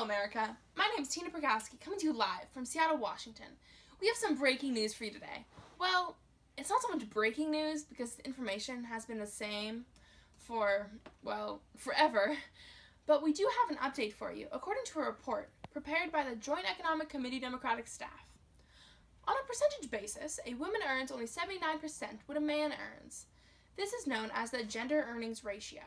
America. My name is Tina Prokowski, coming to you live from Seattle, Washington. We have some breaking news for you today. Well, it's not so much breaking news because the information has been the same for, forever. But we do have an update for you, according to a report prepared by the Joint Economic Committee Democratic staff. On a percentage basis, a woman earns only 79% what a man earns. This is known as the gender earnings ratio.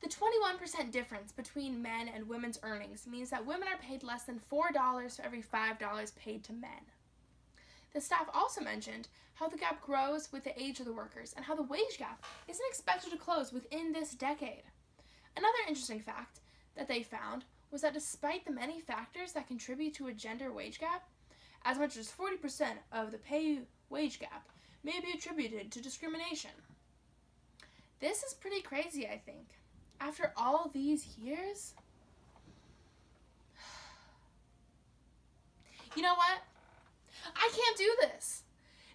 The 21% difference between men and women's earnings means that women are paid less than $4 for every $5 paid to men. The staff also mentioned how the gap grows with the age of the workers and how the wage gap isn't expected to close within this decade. Another interesting fact that they found was that despite the many factors that contribute to a gender wage gap, as much as 40% of the pay wage gap may be attributed to discrimination. This is pretty crazy, I think. After all these years? You know what? I can't do this.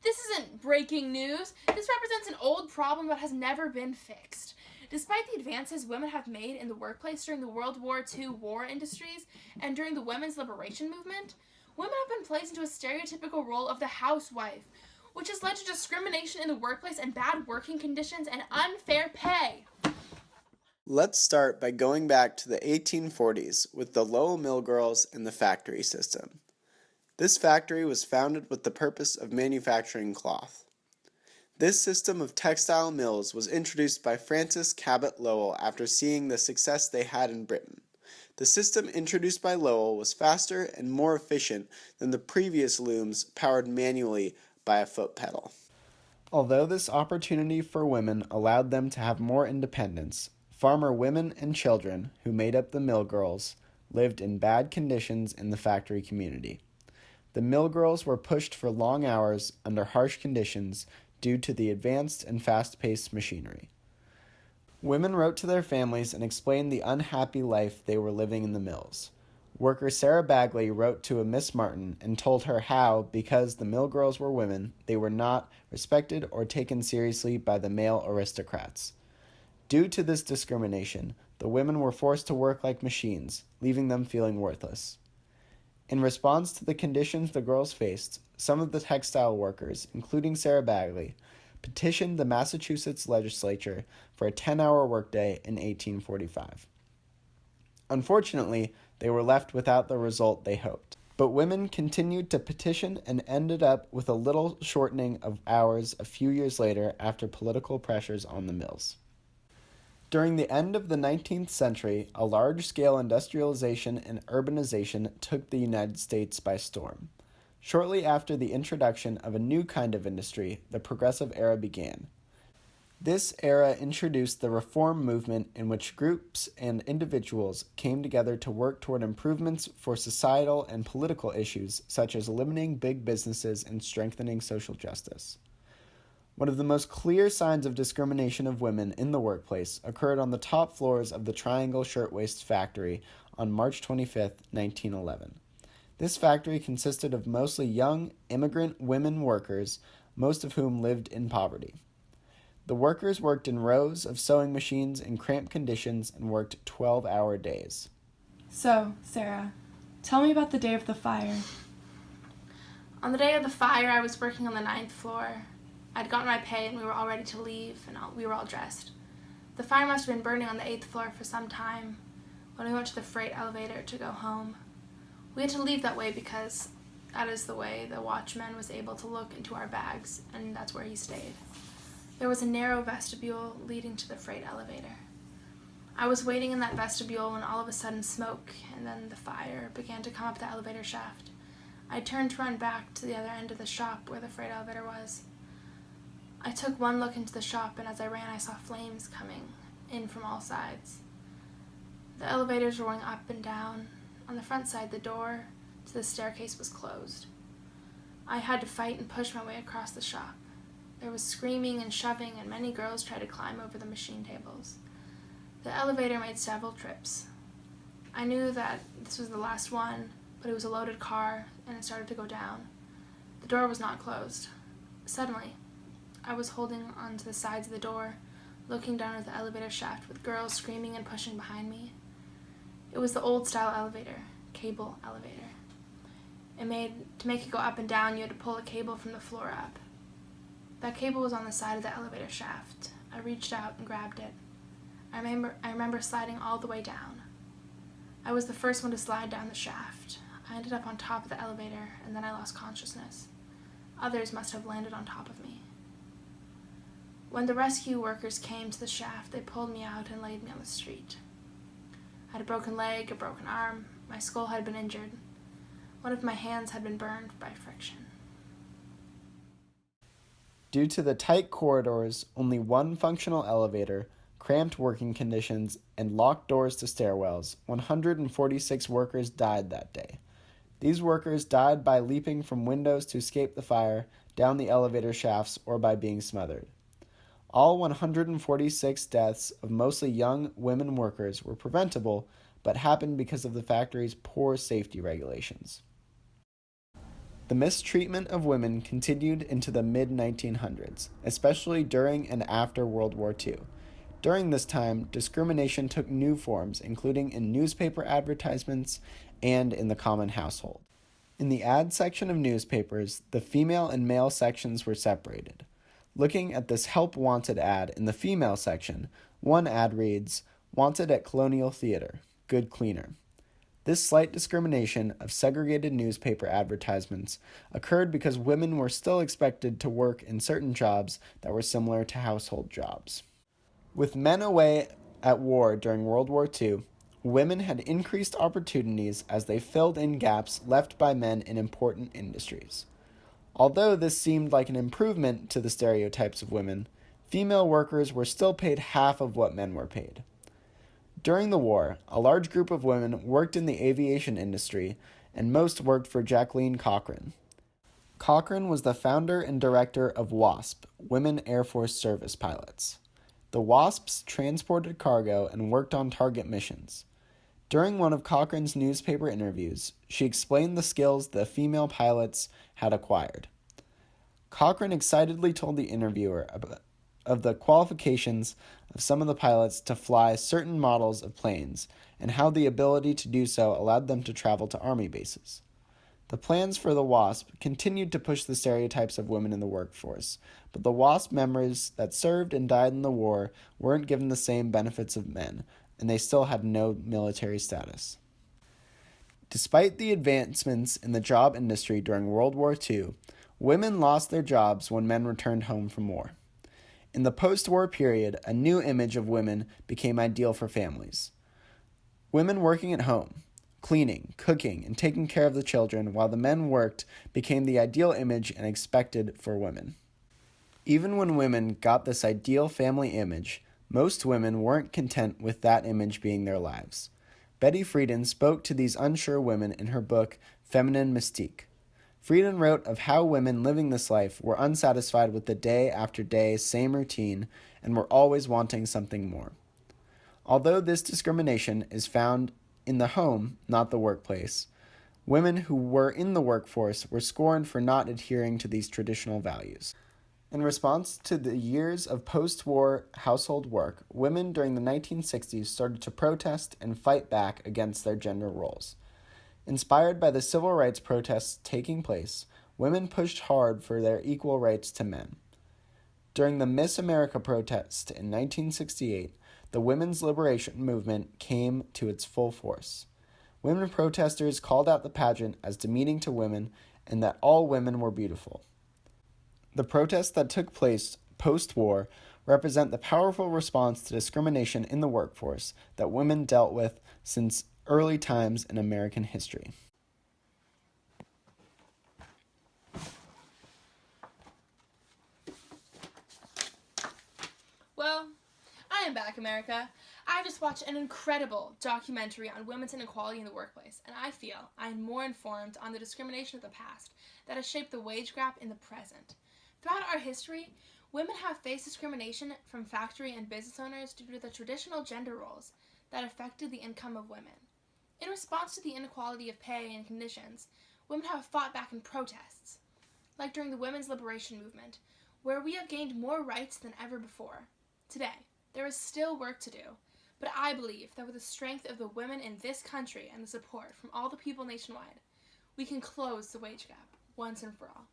This isn't breaking news. This represents an old problem that has never been fixed. Despite the advances women have made in the workplace during the World War II war industries and during the women's liberation movement, women have been placed into a stereotypical role of the housewife, which has led to discrimination in the workplace and bad working conditions and unfair pay. Let's start by going back to the 1840s with the Lowell Mill Girls and the factory system. This factory was founded with the purpose of manufacturing cloth. This system of textile mills was introduced by Frances Cabot Lowell after seeing the success they had in Britain. The system introduced by Lowell was faster and more efficient than the previous looms powered manually by a foot pedal. Although this opportunity for women allowed them to have more independence, farmer women and children, who made up the mill girls, lived in bad conditions in the factory community. The mill girls were pushed for long hours under harsh conditions due to the advanced and fast-paced machinery. Women wrote to their families and explained the unhappy life they were living in the mills. Worker Sarah Bagley wrote to a Miss Martin and told her how, because the mill girls were women, they were not respected or taken seriously by the male aristocrats. Due to this discrimination, the women were forced to work like machines, leaving them feeling worthless. In response to the conditions the girls faced, some of the textile workers, including Sarah Bagley, petitioned the Massachusetts legislature for a 10-hour workday in 1845. Unfortunately, they were left without the result they hoped. But women continued to petition and ended up with a little shortening of hours a few years later after political pressures on the mills. During the end of the 19th century, a large-scale industrialization and urbanization took the United States by storm. Shortly after the introduction of a new kind of industry, the Progressive Era began. This era introduced the reform movement in which groups and individuals came together to work toward improvements for societal and political issues such as eliminating big businesses and strengthening social justice. One of the most clear signs of discrimination of women in the workplace occurred on the top floors of the Triangle Shirtwaist Factory on March 25, 1911. This factory consisted of mostly young, immigrant women workers, most of whom lived in poverty. The workers worked in rows of sewing machines in cramped conditions and worked 12-hour days. So, Sarah, tell me about the day of the fire. On the day of the fire, I was working on the 9th floor. I'd gotten my pay and we were all ready to leave and we were all dressed. The fire must have been burning on the 8th floor for some time when we went to the freight elevator to go home. We had to leave that way because that is the way the watchman was able to look into our bags, and that's where he stayed. There was a narrow vestibule leading to the freight elevator. I was waiting in that vestibule when all of a sudden smoke and then the fire began to come up the elevator shaft. I turned to run back to the other end of the shop where the freight elevator was. I took one look into the shop, and as I ran, I saw flames coming in from all sides. The elevators were going up and down. On the front side, the door to the staircase was closed. I had to fight and push my way across the shop. There was screaming and shoving, and many girls tried to climb over the machine tables. The elevator made several trips. I knew that this was the last one, but it was a loaded car, and it started to go down. The door was not closed. Suddenly, I was holding onto the sides of the door, looking down at the elevator shaft with girls screaming and pushing behind me. It was the old-style elevator, cable elevator. To make it go up and down, you had to pull a cable from the floor up. That cable was on the side of the elevator shaft. I reached out and grabbed it. I remember sliding all the way down. I was the first one to slide down the shaft. I ended up on top of the elevator, and then I lost consciousness. Others must have landed on top of me. When the rescue workers came to the shaft, they pulled me out and laid me on the street. I had a broken leg, a broken arm. My skull had been injured. One of my hands had been burned by friction. Due to the tight corridors, only one functional elevator, cramped working conditions, and locked doors to stairwells, 146 workers died that day. These workers died by leaping from windows to escape the fire, down the elevator shafts, or by being smothered. All 146 deaths of mostly young women workers were preventable, but happened because of the factory's poor safety regulations. The mistreatment of women continued into the mid-1900s, especially during and after World War II. During this time, discrimination took new forms, including in newspaper advertisements and in the common household. In the ad section of newspapers, the female and male sections were separated. Looking at this help wanted ad in the female section, one ad reads, "Wanted at Colonial Theater, good cleaner." This slight discrimination of segregated newspaper advertisements occurred because women were still expected to work in certain jobs that were similar to household jobs. With men away at war during World War II, women had increased opportunities as they filled in gaps left by men in important industries. Although this seemed like an improvement to the stereotypes of women, female workers were still paid half of what men were paid. During the war, a large group of women worked in the aviation industry, and most worked for Jacqueline Cochran. Cochran was the founder and director of WASP, Women Air Force Service Pilots. The WASPs transported cargo and worked on target missions. During one of Cochran's newspaper interviews, she explained the skills the female pilots had acquired. Cochran excitedly told the interviewer of the qualifications of some of the pilots to fly certain models of planes and how the ability to do so allowed them to travel to Army bases. The plans for the WASP continued to push the stereotypes of women in the workforce, but the WASP members that served and died in the war weren't given the same benefits of men, and they still had no military status. Despite the advancements in the job industry during World War II, women lost their jobs when men returned home from war. In the post-war period, a new image of women became ideal for families. Women working at home, cleaning, cooking, and taking care of the children while the men worked became the ideal image and expected for women. Even when women got this ideal family image, most women weren't content with that image being their lives. Betty Friedan spoke to these unsure women in her book, Feminine Mystique. Friedan wrote of how women living this life were unsatisfied with the day after day same routine and were always wanting something more. Although this discrimination is found in the home, not the workplace, women who were in the workforce were scorned for not adhering to these traditional values. In response to the years of post-war household work, women during the 1960s started to protest and fight back against their gender roles. Inspired by the civil rights protests taking place, women pushed hard for their equal rights to men. During the Miss America protest in 1968, the women's liberation movement came to its full force. Women protesters called out the pageant as demeaning to women and that all women were beautiful. The protests that took place post-war represent the powerful response to discrimination in the workforce that women dealt with since early times in American history. Well, I am back, America. I just watched an incredible documentary on women's inequality in the workplace, and I feel I am more informed on the discrimination of the past that has shaped the wage gap in the present. Throughout our history, women have faced discrimination from factory and business owners due to the traditional gender roles that affected the income of women. In response to the inequality of pay and conditions, women have fought back in protests, like during the women's liberation movement, where we have gained more rights than ever before. Today, there is still work to do, But I believe that with the strength of the women in this country and the support from all the people nationwide, we can close the wage gap once and for all.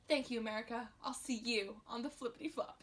Thank you, America. I'll see you on the flippity flop.